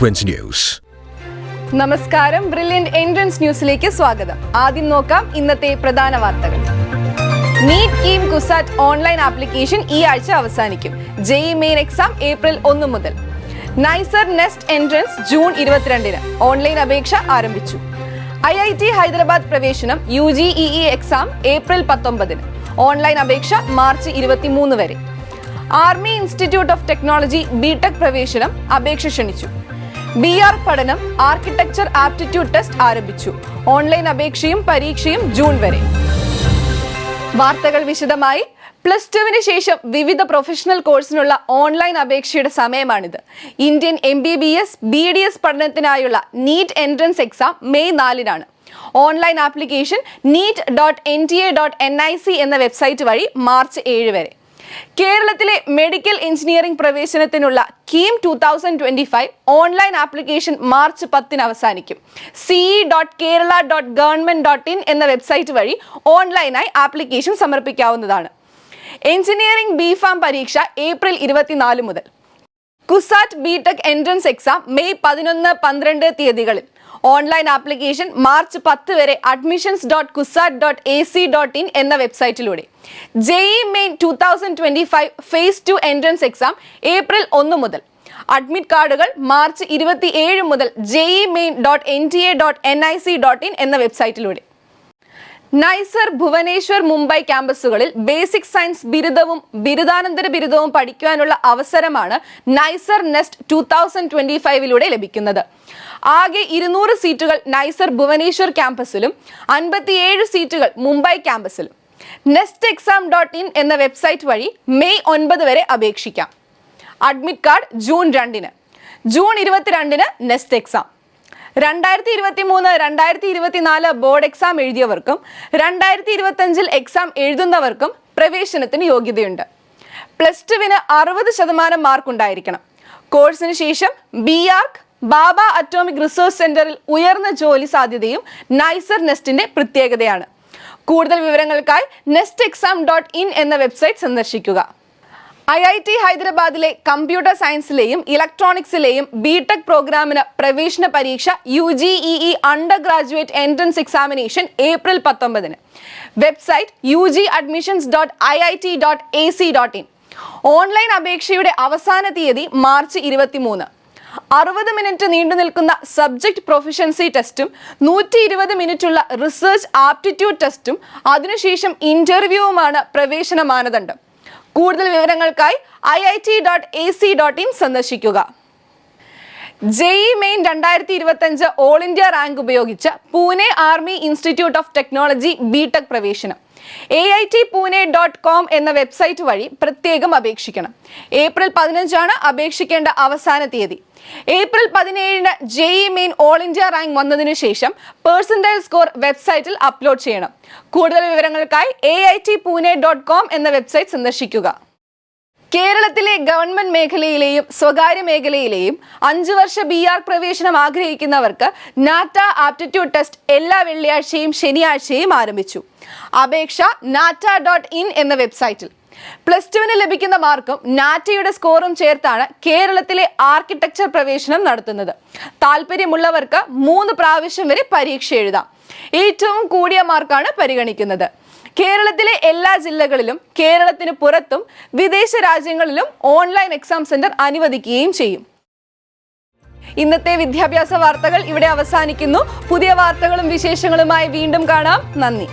Twins News. നമസ്കാരം, brilliant entrance ന്യൂസിലേക്ക് സ്വാഗതം. ആദ്യം നോക്കാം ഇന്നത്തെ പ്രധാന വാർത്തകൾ. NEET KEAM CUSAT online application ഈ ആഴ്ച അവസാനിക്കും. ജെഇഇ മെയിൻ എക്സാം ഏപ്രിൽ 1 മുതൽ. നൈസർ നെസ്റ്റ് എൻട്രൻസ് ജൂൺ 22-ന് ഓൺലൈൻ അപേക്ഷ ആരംഭിച്ചു. IIT ഹൈദരാബാദ് പ്രവേശനം UGEE എക്സാം ഏപ്രിൽ 19-ന്. ഓൺലൈൻ അപേക്ഷ മാർച്ച് 23 വരെ. Army institute of technology BTech പ്രവേശനം അപേക്ഷ ക്ഷണിച്ചു. BR പഠനം ആർക്കിടെക്ചർ ആപ്റ്റിറ്റ്യൂഡ് ടെസ്റ്റ് ആരംഭിച്ചു. ഓൺലൈൻ അപേക്ഷയും പരീക്ഷയും ജൂൺ വരെ. വാർത്തകൾ വിശദമായി. +2-ന് ശേഷം വിവിധ പ്രൊഫഷണൽ കോഴ്സിനുള്ള ഓൺലൈൻ അപേക്ഷയുടെ സമയമാണിത്. ഇന്ത്യൻ MBBS BDS പഠനത്തിനായുള്ള നീറ്റ് എൻട്രൻസ് എക്സാം മെയ് 4-നാണ്. ഓൺലൈൻ ആപ്ലിക്കേഷൻ neet.nta.nic എന്ന വെബ്സൈറ്റ് വഴി മാർച്ച് 7 വരെ. കേരളത്തിലെ മെഡിക്കൽ എഞ്ചിനീയറിംഗ് പ്രവേശനത്തിനുള്ള കീം 2025 ഓൺലൈൻ ആപ്ലിക്കേഷൻ മാർച്ച് 10-ന് അവസാനിക്കും. ce.kerala.government.in എന്ന വെബ്സൈറ്റ് വഴി ഓൺലൈനായി ആപ്ലിക്കേഷൻ സമർപ്പിക്കാവുന്നതാണ്. എഞ്ചിനീയറിംഗ് BPharm പരീക്ഷ ഏപ്രിൽ 24 മുതൽ. CUSAT BTech entrance exam May 11-12 തീയതികളിൽ. ഓൺലൈൻ ആപ്ലിക്കേഷൻ മാർച്ച് 10 വരെ admissions.kusat.ac.in എന്ന വെബ്സൈറ്റിലൂടെ. JEE main 2025 phase 2 entrance exam April 1 മുതൽ. അഡ്മിറ്റ് കാർഡുകൾ മാർച്ച് 27 മുതൽ jemain.nta.nic.in എന്ന വെബ്സൈറ്റിലൂടെ. നൈസർ ഭുവനേശ്വർ മുംബൈ ക്യാമ്പസുകളിൽ ബേസിക് സയൻസ് ബിരുദവും ബിരുദാനന്തര ബിരുദവും പഠിക്കുവാനുള്ള അവസരമാണ് നൈസർ നെസ്റ്റ് 2025 ലഭിക്കുന്നത്. ആകെ 200 സീറ്റുകൾ നൈസർ ഭുവനേശ്വർ ക്യാമ്പസിലും 57 സീറ്റുകൾ മുംബൈ ക്യാമ്പസിലും. nestexam.in എന്ന വെബ്സൈറ്റ് വഴി മെയ് 9 വരെ അപേക്ഷിക്കാം. അഡ്മിറ്റ് കാർഡ് ജൂൺ 2-ന്. ജൂൺ 22-ന് നെസ്റ്റ് എക്സാം. 2023-2024 ബോർഡ് എക്സാം എഴുതിയവർക്കും 2025 എക്സാം എഴുതുന്നവർക്കും പ്രവേശനത്തിന് യോഗ്യതയുണ്ട്. +2-ന് 60% മാർക്ക് ഉണ്ടായിരിക്കണം. കോഴ്സിന് ശേഷം BARC ബാബ അറ്റോമിക് റിസർച്ച് സെന്ററിൽ ഉയർന്ന ജോലി സാധ്യതയും നൈസർ നെസ്റ്റിന്റെ പ്രത്യേകതയാണ്. കൂടുതൽ വിവരങ്ങൾക്കായി nestexam.in എന്ന വെബ്സൈറ്റ് സന്ദർശിക്കുക. IIT ഹൈദരാബാദിലെ കമ്പ്യൂട്ടർ സയൻസിലെയും ഇലക്ട്രോണിക്സിലെയും BTech പ്രോഗ്രാമിന് പ്രവേശന പരീക്ഷ UGEE undergraduate entrance examination April 19-ന്. Website ugadmissions.iit.ac.in. ഓൺലൈൻ അപേക്ഷയുടെ അവസാന തീയതി മാർച്ച് 23. 60 മിനിറ്റ് നീണ്ടു നിൽക്കുന്ന സബ്ജക്ട് പ്രൊഫിഷ്യൻസി ടെസ്റ്റും 120 മിനിറ്റുള്ള റിസർച്ച് ആപ്റ്റിറ്റ്യൂഡ് ടെസ്റ്റും അതിനുശേഷം ഇന്റർവ്യൂവുമാണ് പ്രവേശന മാനദണ്ഡം. കൂടുതൽ വിവരങ്ങൾക്കായി IIT.ac.in സന്ദർശിക്കുക. JEE main 2025 all India rank ഉപയോഗിച്ച് Pune army institute of technology BTech പ്രവേശനം. AITPune.com എന്ന വെബ്സൈറ്റ് വഴി പ്രത്യേകം അപേക്ഷിക്കണം. ഏപ്രിൽ 15-ആണ് അപേക്ഷിക്കേണ്ട അവസാന തീയതി. ഏപ്രിൽ 17-ന് JEE main all India rank വന്നതിനു ശേഷം പെർസെന്റൈൽ സ്കോർ വെബ്സൈറ്റിൽ അപ്ലോഡ് ചെയ്യണം. കൂടുതൽ വിവരങ്ങൾക്കായി AITPune.com എന്ന വെബ്സൈറ്റ് സന്ദർശിക്കുക. കേരളത്തിലെ ഗവൺമെന്റ് മേഖലയിലെയും സ്വകാര്യ മേഖലയിലെയും 5 വർഷ BR പ്രവേശനം ആഗ്രഹിക്കുന്നവർക്ക് നാറ്റ ആപ്റ്റിറ്റ്യൂഡ് ടെസ്റ്റ് എല്ലാ വെള്ളിയാഴ്ചയും ശനിയാഴ്ചയും ആരംഭിച്ചു. അപേക്ഷ nata.in എന്ന വെബ്സൈറ്റിൽ. +2-ന് ലഭിക്കുന്ന മാർക്കും നാറ്റയുടെ സ്കോറും ചേർത്താണ് കേരളത്തിലെ ആർക്കിടെക്ചർ പ്രവേശനം നടത്തുന്നത്. താല്പര്യമുള്ളവർക്ക് 3 പ്രാവശ്യം വരെ പരീക്ഷ എഴുതാം. ഏറ്റവും കൂടിയ മാർക്കാണ് പരിഗണിക്കുന്നത്. കേരളത്തിലെ എല്ലാ ജില്ലകളിലും കേരളത്തിന് പുറത്തും വിദേശ രാജ്യങ്ങളിലും ഓൺലൈൻ എക്സാം സെന്റർ അനുവദിക്കുകയും ചെയ്യും. ഇന്നത്തെ വിദ്യാഭ്യാസ വാർത്തകൾ ഇവിടെ അവസാനിക്കുന്നു. പുതിയ വാർത്തകളും വിശേഷങ്ങളുമായി വീണ്ടും കാണാം. നന്ദി.